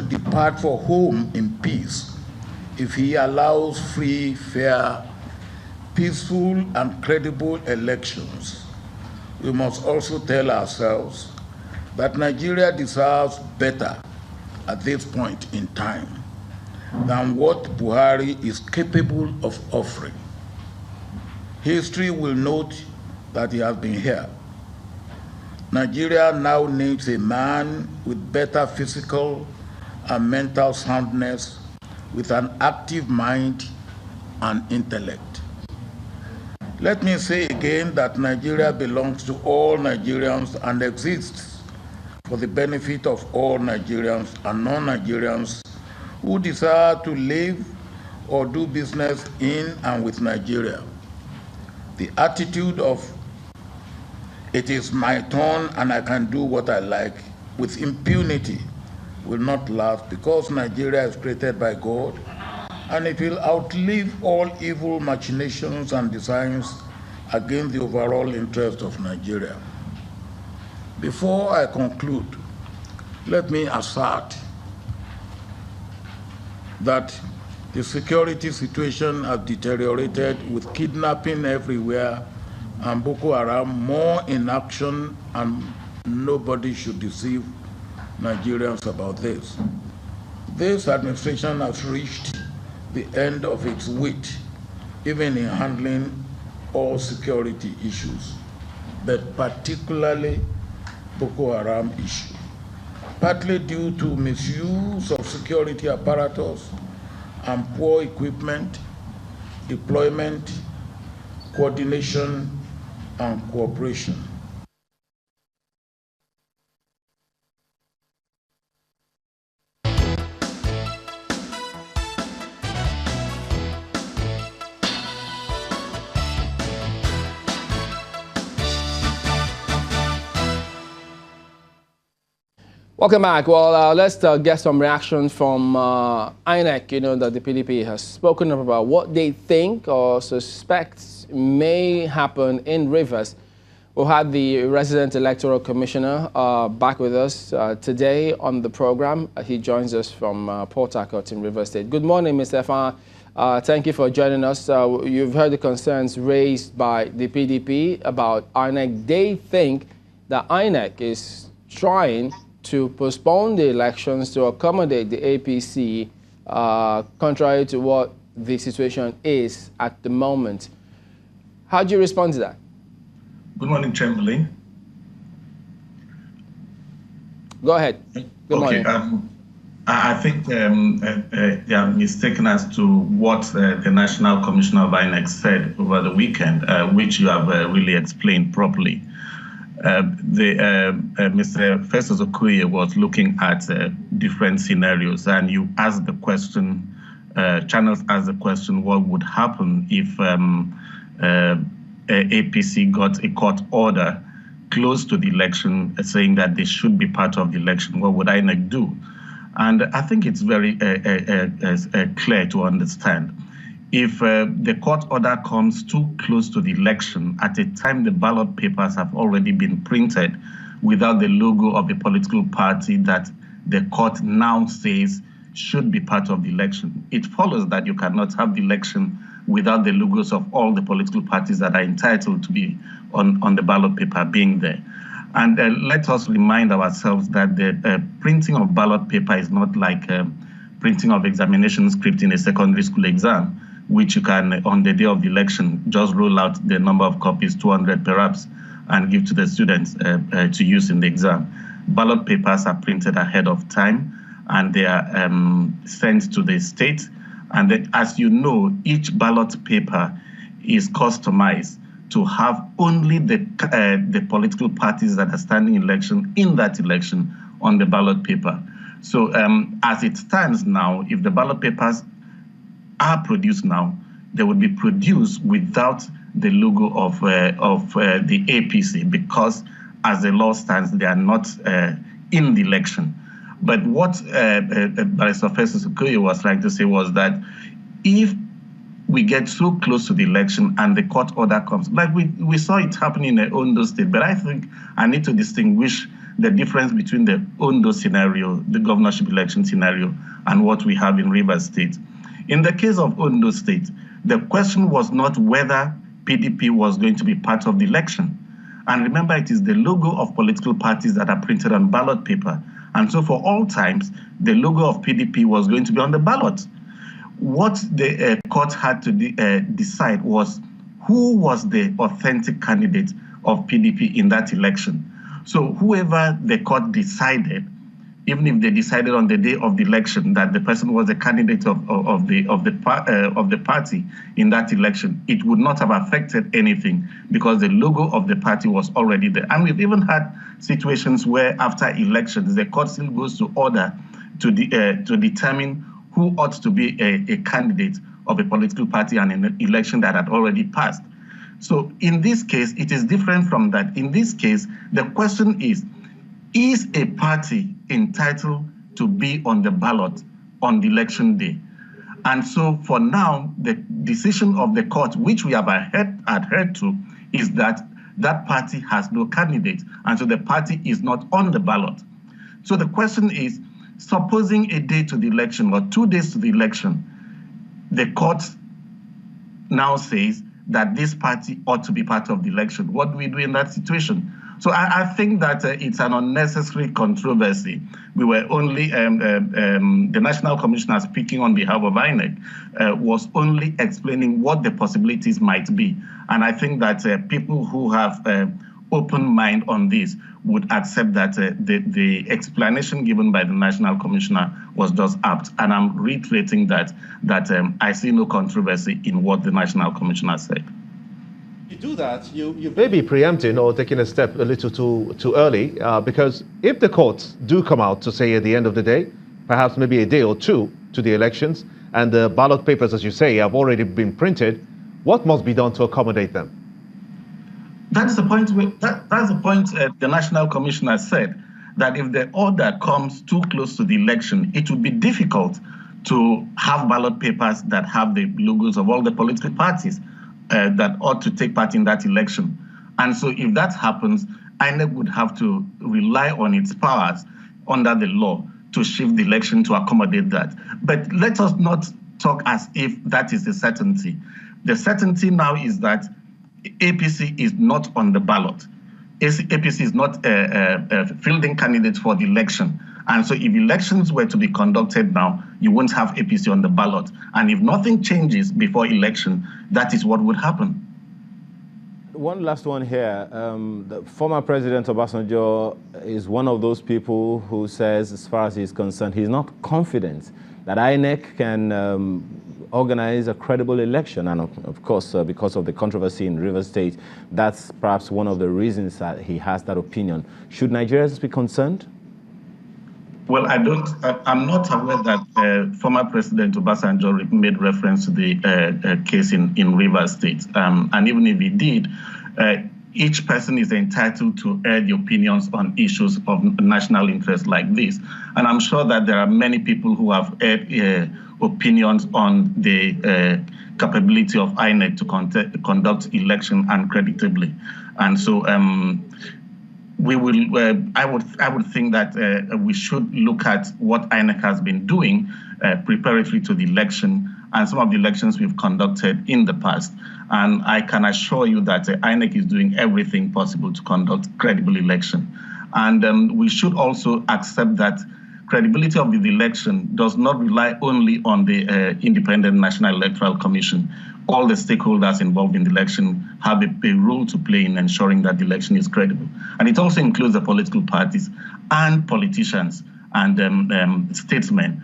depart for home in peace if he allows free, fair, peaceful, and credible elections. We must also tell ourselves that Nigeria deserves better at this point in time than what Buhari is capable of offering. History will note that he has been here. Nigeria now needs a man with better physical and mental soundness, with an active mind and intellect. Let me say again that Nigeria belongs to all Nigerians and exists for the benefit of all Nigerians and non-Nigerians who desire to live or do business in and with Nigeria. The attitude of "it is my turn and I can do what I like" with impunity will not last, because Nigeria is created by God and it will outlive all evil machinations and designs against the overall interest of Nigeria. Before I conclude, let me assert that the security situation has deteriorated, with kidnapping everywhere and Boko Haram more in action, and nobody should deceive Nigerians about this. This administration has reached the end of its wit, even in handling all security issues, but particularly Boko Haram issue, partly due to misuse of security apparatus and poor equipment, deployment, coordination, and cooperation. Welcome back. Well, let's get some reaction from INEC. You know that the PDP has spoken about what they think or suspect may happen in Rivers. We had the resident electoral commissioner back with us today on the program. He joins us from Port Harcourt in Rivers State. Good morning, Mr. Efan. Thank you for joining us. You've heard the concerns raised by the PDP about INEC. They think that INEC is trying to postpone the elections to accommodate the APC, contrary to what the situation is at the moment. How do you respond to that? Good morning, Chamberlain. Go ahead. Good morning. I think they are mistaken as to what the National Commissioner of INEC said over the weekend, which you have really explained properly. Mr. Festus Okoye was looking at different scenarios, and you asked the question, channels asked the question, what would happen if APC got a court order close to the election saying that they should be part of the election? What would INEC do? And I think it's very clear to understand. If the court order comes too close to the election, at a time the ballot papers have already been printed without the logo of the political party that the court now says should be part of the election, it follows that you cannot have the election without the logos of all the political parties that are entitled to be on the ballot paper being there. And let us remind ourselves that the printing of ballot paper is not like printing of examination script in a secondary school exam, which you can, on the day of the election, just roll out the number of copies, 200 perhaps, and give to the students to use in the exam. Ballot papers are printed ahead of time, and they are sent to the state. And then, as you know, each ballot paper is customized to have only the political parties that are standing election in that election on the ballot paper. So as it stands now, if the ballot papers are produced now, they would be produced without the logo of the APC, because as the law stands, they are not in the election. But what Barrister Festus Okoye was trying to say was that if we get so close to the election and the court order comes, like we saw it happening in Ondo State, but I think I need to distinguish the difference between the Ondo scenario, the governorship election scenario, and what we have in Rivers State. In the case of Ondo State, the question was not whether PDP was going to be part of the election. And remember, it is the logo of political parties that are printed on ballot paper. And so for all times, the logo of PDP was going to be on the ballot. What the court had to decide was who was the authentic candidate of PDP in that election. So whoever the court decided, even if they decided on the day of the election that the person was the candidate of the party in that election, it would not have affected anything because the logo of the party was already there. And we've even had situations where after elections, the court still goes to order to determine who ought to be a candidate of a political party and an election that had already passed. So in this case, it is different from that. In this case, the question is a party entitled to be on the ballot on the election day? And so for now, the decision of the court, which we have adhered to, is that that party has no candidate, and so the party is not on the ballot. So the question is, supposing a day to the election or 2 days to the election, the court now says that this party ought to be part of the election. What do we do in that situation? So I think that it's an unnecessary controversy. We were only, the National Commissioner speaking on behalf of INEC was only explaining what the possibilities might be. And I think that people who have open mind on this would accept that the explanation given by the National Commissioner was just apt. And I'm reiterating that I see no controversy in what the National Commissioner said. You do that, you may be preempting or taking a step a little too early, because if the courts do come out to say at the end of the day, perhaps maybe a day or two to the elections, and the ballot papers, as you say, have already been printed, what must be done to accommodate them? That's the point. That's the point. The National Commissioner said that if the order comes too close to the election, it would be difficult to have ballot papers that have the logos of all the political parties that ought to take part in that election. And so if that happens, INEC would have to rely on its powers under the law to shift the election to accommodate that. But let us not talk as if that is a certainty. The certainty now is that APC is not on the ballot. APC is not a fielding candidate for the election. And so if elections were to be conducted now, you won't have APC on the ballot. And if nothing changes before election, that is what would happen. One last one here. The former President Obasanjo is one of those people who says, as far as he's concerned, he's not confident that INEC can organize a credible election. And of course, because of the controversy in Rivers State, that's perhaps one of the reasons that he has that opinion. Should Nigerians be concerned? Well, I'm not aware that former President Obasanjo made reference to the case in Rivers State. And even if he did, each person is entitled to air the opinions on issues of national interest like this. And I'm sure that there are many people who have aired opinions on the capability of INEC to conduct election uncreditably. And so we will. I would think that we should look at what INEC has been doing preparatory to the election and some of the elections we've conducted in the past. And I can assure you that INEC is doing everything possible to conduct credible election. And we should also accept that credibility of the election does not rely only on the Independent National Electoral Commission. All the stakeholders involved in the election have a role to play in ensuring that the election is credible. And it also includes the political parties and politicians and statesmen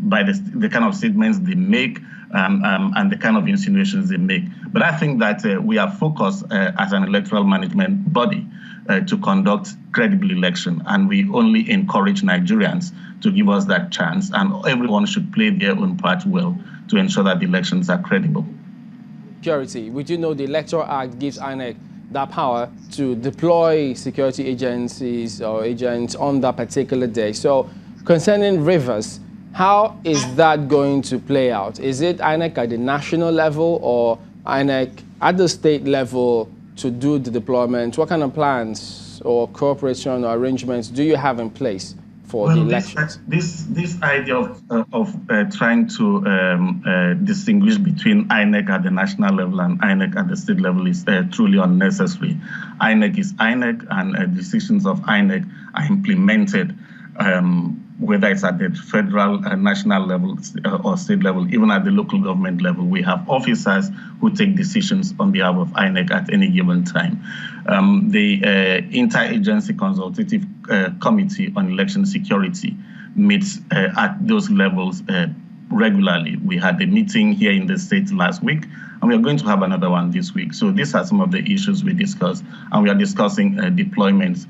by the kind of statements they make and the kind of insinuations they make. But I think that we are focused as an electoral management body to conduct credible election, and we only encourage Nigerians to give us that chance, and everyone should play their own part well to ensure that the elections are credible. Security. We do know the Electoral Act gives INEC that power to deploy security agencies or agents on that particular day. So concerning Rivers, how is that going to play out? Is it INEC at the national level or INEC at the state level to do the deployment? What kind of plans or cooperation or arrangements do you have in place for the elections? This idea of trying to distinguish between INEC at the national level and INEC at the state level is truly unnecessary. INEC is INEC, and decisions of INEC are implemented, whether it's at the federal, national level or state level, even at the local government level. We have officers who take decisions on behalf of INEC at any given time. The Interagency Consultative Committee on Election Security meets at those levels regularly. We had a meeting here in the state last week, and we are going to have another one this week. So these are some of the issues we discussed, and we are discussing deployments.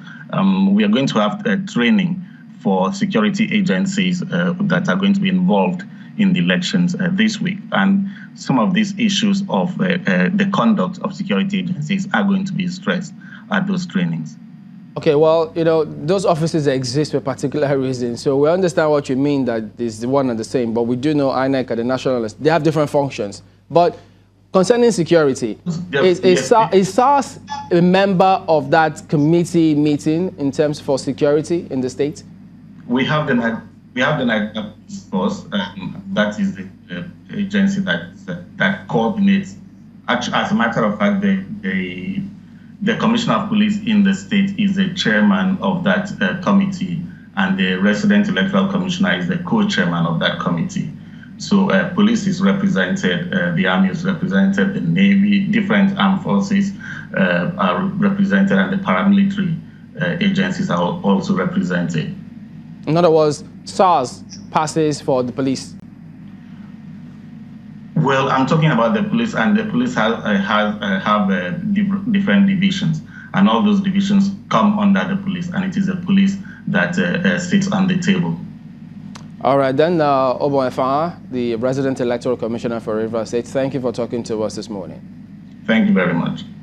We are going to have training for security agencies that are going to be involved in the elections this week. And some of these issues of the conduct of security agencies are going to be stressed at those trainings. Okay, well, you know, those offices exist for particular reasons. So we understand what you mean, that it's the one and the same, but we do know INEC at the national level, they have different functions. But concerning security, is SARS a member of that committee meeting in terms for security in the state? We have the Nigeria Police Force. That is the agency that coordinates. Actually, as a matter of fact, the Commissioner of Police in the state is the chairman of that committee, and the resident electoral commissioner is the co-chairman of that committee. So police is represented, the army is represented, the Navy, different armed forces are represented, and the paramilitary agencies are also represented. In other words, SARS passes for the police. Well, I'm talking about the police, and the police have different divisions, and all those divisions come under the police, and it is the police that sits on the table. All right, then, Obo Efaa, the Resident Electoral Commissioner for Rivers State, thank you for talking to us this morning. Thank you very much.